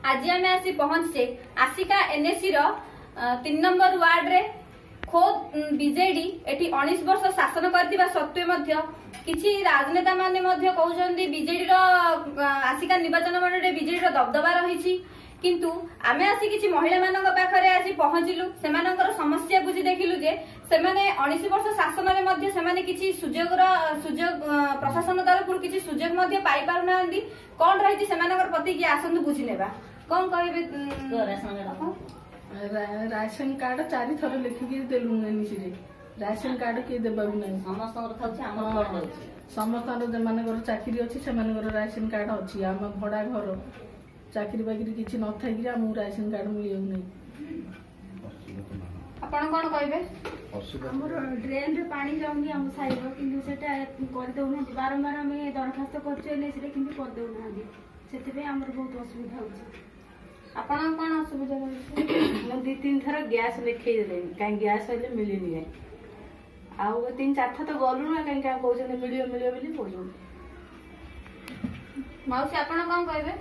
आज आम आसी पहुंचे आसिका एनएसी रो 3 नंबर वार्ड रे खोद बीजेडी एटी 19 वर्ष शासन करथिबा सत्वे मध्य किछि राजनेता माने मध्य कहउछन्ती बीजेडी रो आसिका निर्वाचन मंडल रे बीजेडी रो दबदबा रहिछि किंतु आमे आसी किछि महिला मानक पाखरे आसी पहुंचिलु सेमानकर समस्या बुझी देखिलु जे सेमाने 19 वर्ष शासन रे मध्य सेमाने किछि सुजोग प्रशासन तरफ किछि सुजोग मध्य पाई पारु नांदी कोन रहिछि सेमानकर प्रति कि आसंतु बुझी नेबा कोन कहबे राशन कार्ड 4 थर लिखिकी देलु निसिरे राशन कार्ड के देबा नै समस्त जमानकर चाकरी अछि सेमानकर राशन कार्ड अछि हम भड़ा घर चाकरी बाकरी किछि न थाई कि हम राशन कार्ड मिलियो नै आपण कोन कहबे हमर ड्रेन रे पानी जाउनी हम साइरो किंतु सेटा कर दउ नै बारंबार हम दरखास्त करछे नै सेटा किंतु कर दउ नै सेते पे हमर बहुत असुविधा होछि आपण कोन असुविधा होछि म 2-3 थर गैस लिखै देले काई गैस होले मिलिनी है आउ 3-4 थर तो गलु ना काई का कहउछन मिलियो बोली कहउछन माउसी आपण कोन कहबे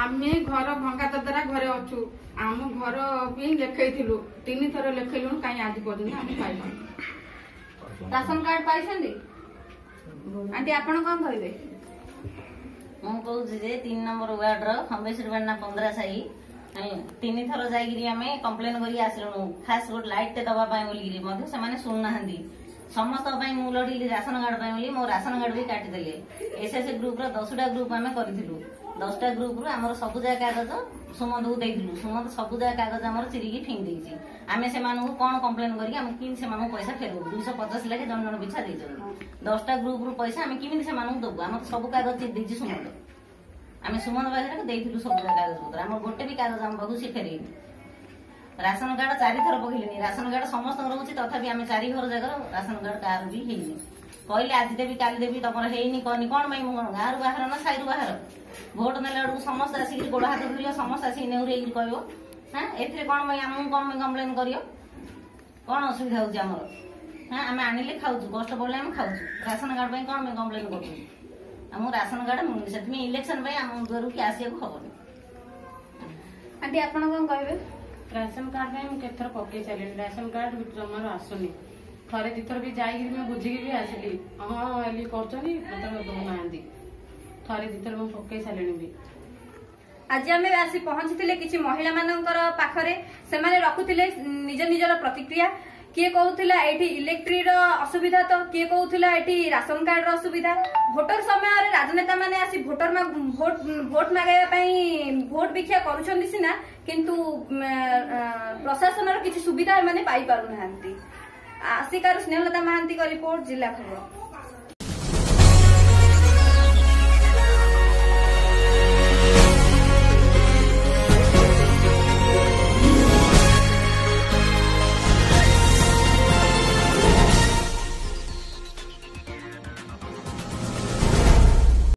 आमे घर भंगा तदरा घरे अछु आम घर भी लेखैथिलु 3 थर लेखैलु काई आज पर्यंत हम पाइबा राशन कार्ड पाइछन्दी आंटी आपण कोन कहबे मु कहू जे 3 नंबर वार्ड रो खंबेश्वर बान्ना 15 साई 3 थर जाईगिरी आमे कंप्लेन करी आसलु खास गोट लाइट ते दबा पाए बोली मधे से माने सुन नाहंदी समस्त पाई मु लडी राशन कार्ड पाए बोली मो राशन कार्ड भी काटी देले एसएस ग्रुप रो 10टा ग्रुप आमे करिथिलु 10टा ग्रुप रो हमर सब जा कागज सुमंत को देइथिलु सुमंत सब जा कागज हमर चिरिकी फिंग देइछि आमे से मानु कोन कंप्लेन करी हम किन से मानु पैसा फेरबो 250 लागे जन जन बिछा देइछन 10टा ग्रुप रो पैसा हम किमिन से मानु दबो हमर सब कागज चिर देइछि सुमंत आमे सुमंत बाहर के देइथिलु सब जा कागज पत्र हमर गोटे भी कागज हम बहु से फेरै राशन कार्ड 4 थर पकइलेनी राशन कार्ड समस्त रहउछि तथापि आमे 4 घर जगर राशन कार्ड कार भी हेइनी कहले आज देबी काल देबी तमर हेइनी कोनी कोन मई गार बाहर ना साइरु बाहर भोट नेला अडू समस्त आसी गोड़ हाथ धरियो समस्त आसी नेउरे कहबो हां एथरे कोन मई हम कोन मई कंप्लेन करियो कोन असुविधा होछि हमर हां आमे आनिले खाउछु कष्ट पड़ले हम खाउछु राशन कार्ड पई कोन मई कंप्लेन करछु हम राशन कार्ड मुनि सेतमी इलेक्शन पई हम गरु के आसी खबर आंटी आपण कोन कहबे राशन कार्ड में हम केथर पके चले राशन कार्ड जमार आसुनी थरे दिथर भी जाई मैं बुझी भी आसली हां एली करछनी मतलब दो नांदी थरे दिथर हम पके चलेनी भी आज आमे आसी पहुंचथिले किछि महिला मानकर पाखरे से माने रखुथिले निज निजर प्रतिक्रिया किए कहूला एठी इलेक्ट्री रो असुविधा तो किए कहूला एठी राशन कार्ड रो असुविधा भोटर समय राजनेता माने आसी भोट मागाया पई भोट भिक्षा करूछन्ती सिना किंतु प्रशासन रो किछि सुविधा माने पाई पारु नाहंती आसिकार स्नेहलता महांती का रिपोर्ट जिला खबर।